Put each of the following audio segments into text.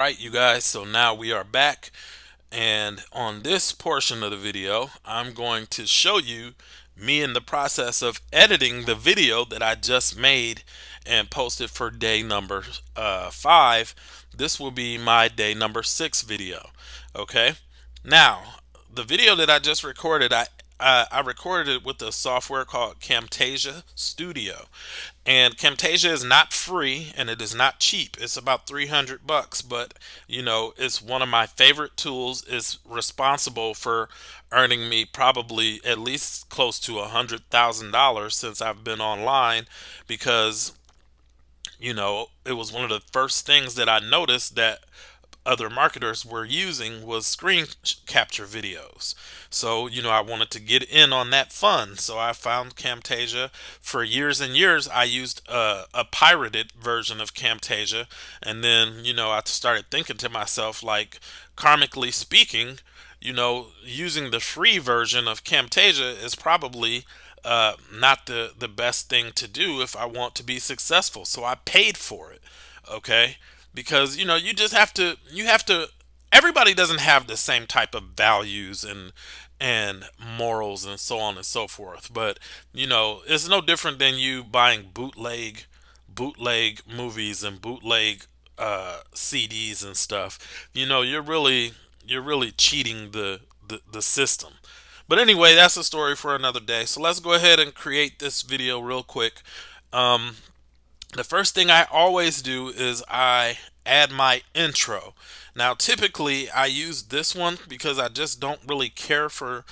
Alright, you guys, so now we are back, and on this portion of the video I'm going to show you me in the process of editing the video that I just made and posted for day number 5. This will be my day number 6 video. Okay, now the video that I just recorded, I recorded it with a software called Camtasia Studio, and Camtasia is not free and it is not cheap. It's about 300 bucks, but it's one of my favorite tools. It's responsible for earning me probably at least close to $100,000 since I've been online, because it was one of the first things that I noticed that other marketers were using was screen capture videos. So, I wanted to get in on that fun. So I found Camtasia. For years and years, I used a pirated version of Camtasia. And then, I started thinking to myself, like, karmically speaking, using the free version of Camtasia is probably not the best thing to do if I want to be successful. So I paid for it. Okay, because you just have to everybody doesn't have the same type of values and morals and so on and so forth, but it's no different than you buying bootleg movies and bootleg CDs and stuff. You're really cheating the system. But anyway, that's a story for another day. So let's go ahead and create this video real quick. The first thing I always do is I add my intro. Now, typically I use this one because I just don't really care for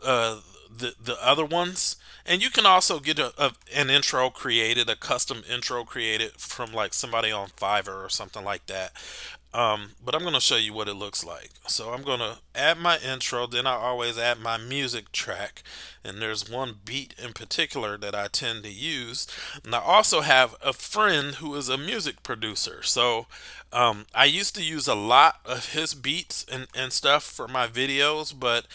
the other ones. And you can also get an intro created, a custom intro created from like somebody on Fiverr or something like that. But I'm going to show you what it looks like. So I'm going to add my intro, then I always add my music track. And there's one beat in particular that I tend to use. And I also have a friend who is a music producer. So I used to use a lot of his beats and stuff for my videos, but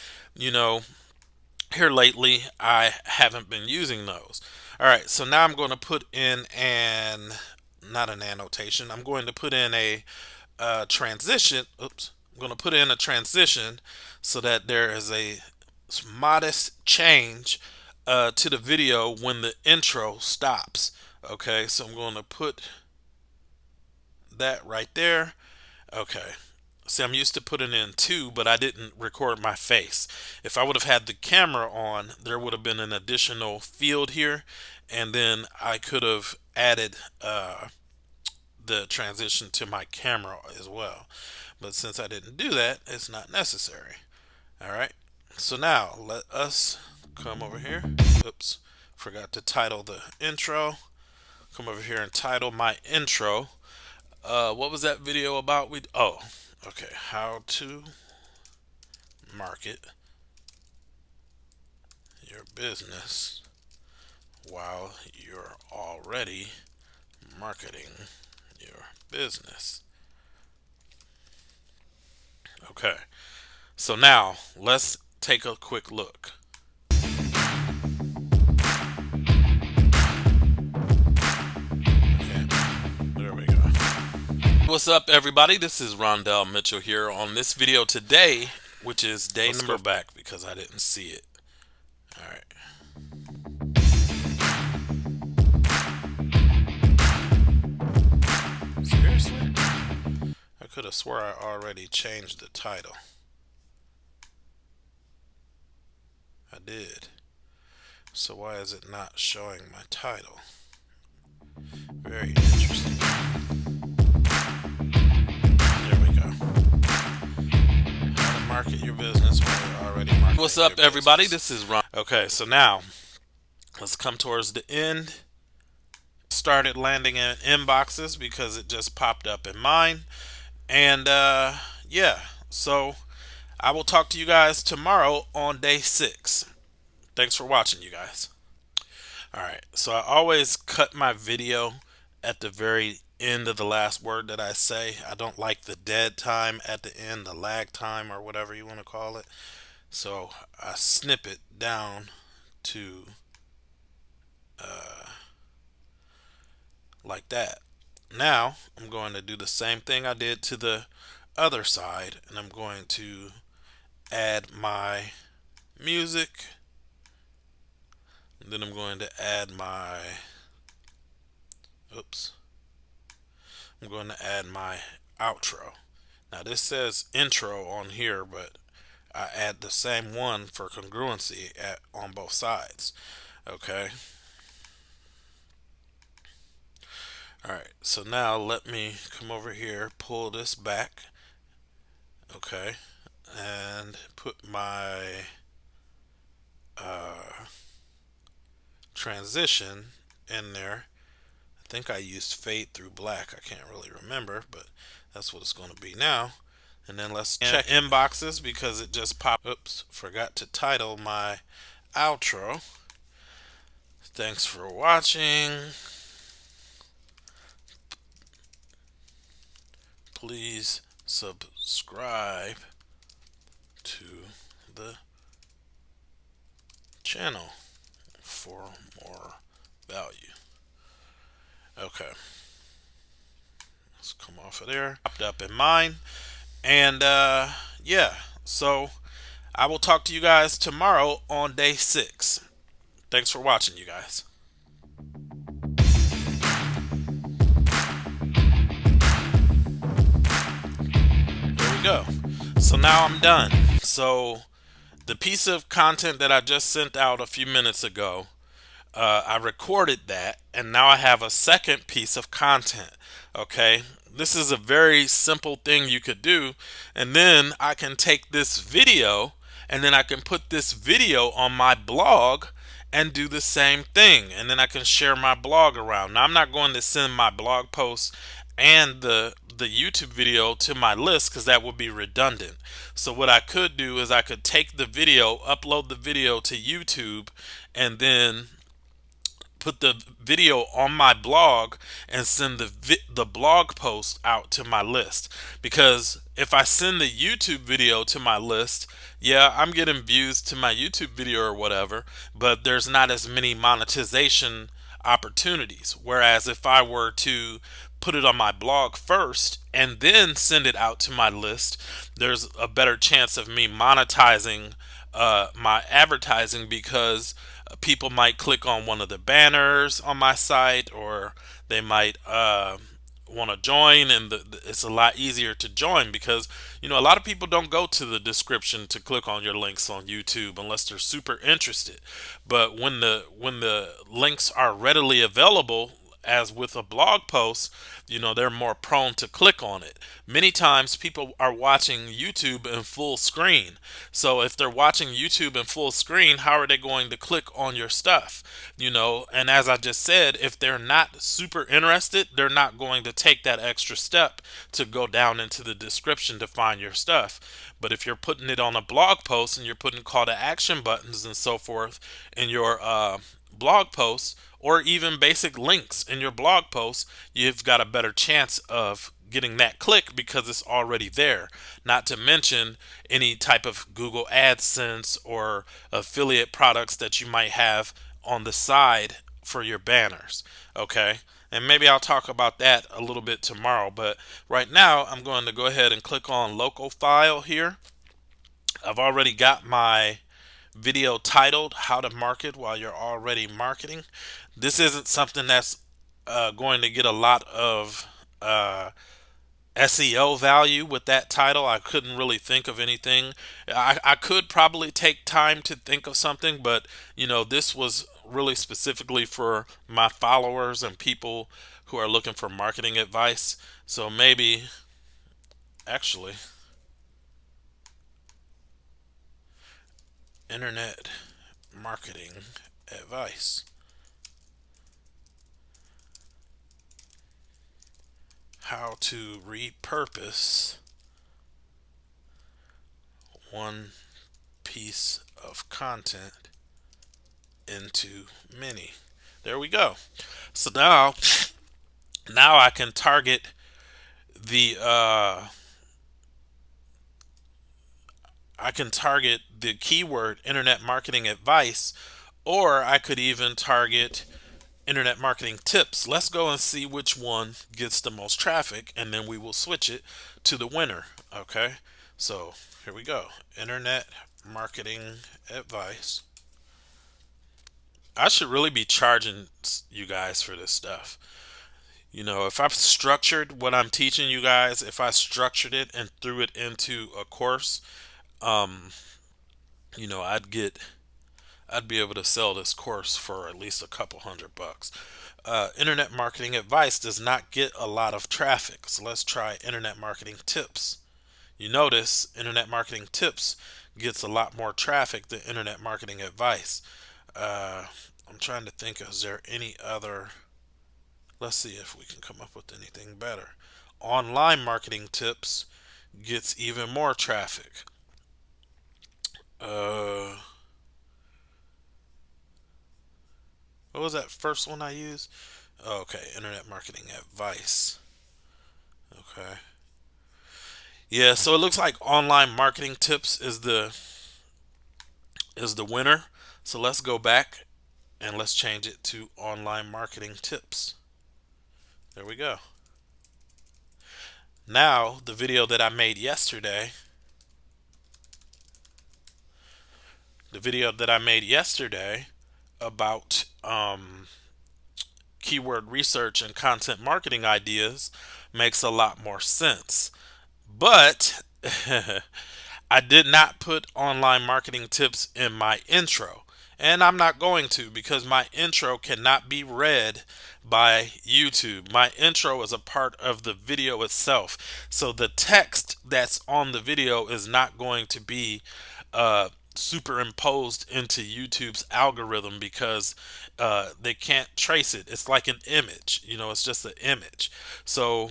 here lately I haven't been using those. All right, so now I'm going to put in not an annotation. I'm going to put in a transition. Oops. I'm going to put in a transition so that there is a modest change to the video when the intro stops. Okay, so I'm going to put that right there. Okay. See, I'm used to putting in 2, but I didn't record my face. If I would have had the camera on, there would have been an additional field here, and then I could have added the transition to my camera as well. But since I didn't do that, it's not necessary. All right. So now let us come over here. Oops. Forgot to title the intro. Come over here and title my intro. What was that video about? Okay. How to market your business while you're already marketing your business. Okay, so now let's take a quick look. Okay, there we go. What's up, everybody? This is Rondell Mitchell here on this video today, which is day number back because I didn't see it. All right. Seriously? I could have swore I already changed the title. I did. So why is it not showing my title? Very interesting. There we go. How to market your business while you're already marketing. What's up, everybody? This is Ron. Okay, so now let's come towards the end. Started landing in inboxes because it just popped up in mine. And yeah, so I will talk to you guys tomorrow on day 6. Thanks for watching, you guys. All right, so I always cut my video at the very end of the last word that I say. I don't like the dead time at the end, the lag time, or whatever you want to call it. So I snip it down to like that. now I'm going to do the same thing I did to the other side, and I'm going to add my music, and then I'm going to add my, oops, I'm going to add my outro. Now this says intro on here, but I add the same one for congruency on both sides. Okay. Alright, so now let me come over here, pull this back. Okay. And put my transition in there. I think I used fade through black. I can't really remember, but that's what it's going to be now. And then let's check inboxes because it just popped. Oops, forgot to title my outro. Thanks for watching. Please subscribe to the channel for more value. Okay, let's come off of there. Popped up in mine. And yeah, so I will talk to you guys tomorrow on day 6. Thanks for watching, you guys. There we go. So now I'm done. So the piece of content that I just sent out a few minutes ago, I recorded that, and now I have a second piece of content. Okay, this is a very simple thing you could do, and then I can take this video, and then I can put this video on my blog and do the same thing, and then I can share my blog around. Now I'm not going to send my blog posts and the YouTube video to my list because that would be redundant. So what I could do is I could take the video, upload the video to YouTube, and then put the video on my blog and send the blog post out to my list. Because if I send the YouTube video to my list, yeah, I'm getting views to my YouTube video or whatever, but there's not as many monetization opportunities. Whereas if I were to put it on my blog first and then send it out to my list, there's a better chance of me monetizing my advertising, because people might click on one of the banners on my site, or they might want to join, and it's a lot easier to join because a lot of people don't go to the description to click on your links on YouTube unless they're super interested. But when the links are readily available, as with a blog post, they're more prone to click on it. Many times people are watching YouTube in full screen. So if they're watching YouTube in full screen, how are they going to click on your stuff? And as I just said, if they're not super interested, they're not going to take that extra step to go down into the description to find your stuff. But if you're putting it on a blog post and you're putting call to action buttons and so forth in your blog posts, or even basic links in your blog posts, you've got a better chance of getting that click because it's already there. Not to mention any type of Google AdSense or affiliate products that you might have on the side for your banners. Okay, and maybe I'll talk about that a little bit tomorrow, but right now I'm going to go ahead and click on local file here. I've already got my video titled How to Market While You're Already Marketing. This isn't something that's going to get a lot of SEO value with that title. I couldn't really think of anything. I could probably take time to think of something, but this was really specifically for my followers and people who are looking for marketing advice. So maybe, actually, internet marketing advice. How to repurpose one piece of content into many. There we go. So now I can target the keyword internet marketing advice, or I could even target internet marketing tips. Let's go and see which one gets the most traffic, and then we will switch it to the winner. Okay, so here we go. Internet marketing advice. I should really be charging you guys for this stuff. You know, if I've structured what I'm teaching you guys, if I structured it and threw it into a course, um, you know, I'd be able to sell this course for at least a couple $100. Internet marketing advice does not get a lot of traffic. So let's try internet marketing tips. You notice internet marketing tips gets a lot more traffic than internet marketing advice. Uh, I'm trying to think, is there any other? Let's see if we can come up with anything better. Online marketing tips gets even more traffic. Uh, what was that first one I used? Okay, internet marketing advice. Okay. Yeah, so it looks like online marketing tips is the winner. So let's go back and let's change it to online marketing tips. There we go. Now, the video that I made yesterday, about keyword research and content marketing ideas makes a lot more sense. But I did not put online marketing tips in my intro. And I'm not going to, because my intro cannot be read by YouTube. My intro is a part of the video itself. So the text that's on the video is not going to be superimposed into YouTube's algorithm, because they can't trace it. It's like an image, you know, it's just an image. So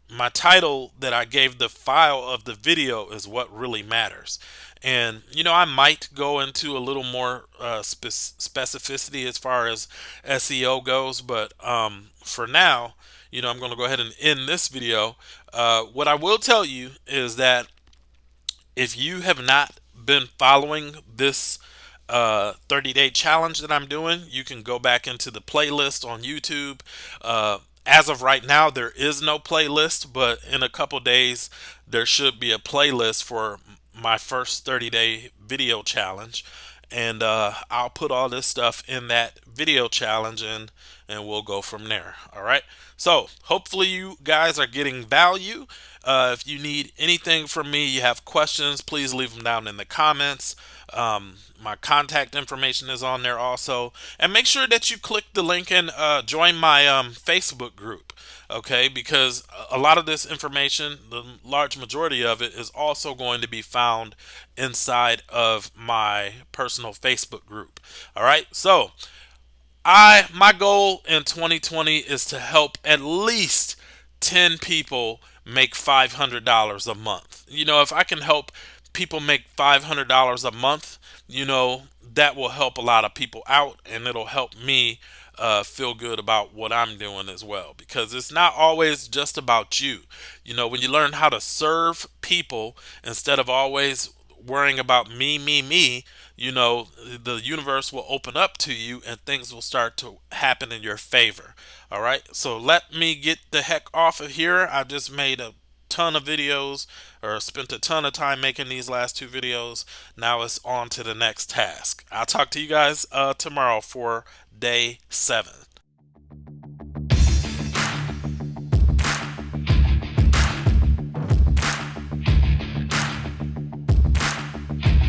my title that I gave the file of the video is what really matters. And you know, I might go into a little more specificity as far as SEO goes, but for now, you know, I'm going to go ahead and end this video. What I will tell you is that if you have not been following this 30-day challenge that I'm doing, you can go back into the playlist on YouTube. As of right now, there is no playlist, but in a couple days, there should be a playlist for my first 30-day video challenge. And I'll put all this stuff in that video challenge, and we'll go from there. All right. So hopefully you guys are getting value. If you need anything from me, you have questions, please leave them down in the comments. My contact information is on there also. And make sure that you click the link and join my Facebook group. Okay, because a lot of this information, the large majority of it, is also going to be found inside of my personal Facebook group. All right, so my goal in 2020 is to help at least 10 people make $500 a month. You know, if I can help people make $500 a month, you know, that will help a lot of people out, and it'll help me feel good about what I'm doing as well, because it's not always just about you. You know, when you learn how to serve people instead of always worrying about me, you know, the universe will open up to you and things will start to happen in your favor. All right, so let me get the heck off of here. I just made a ton of videos, or spent a ton of time making these last two videos. Now it's on to the next task. I'll talk to you guys tomorrow for day 7.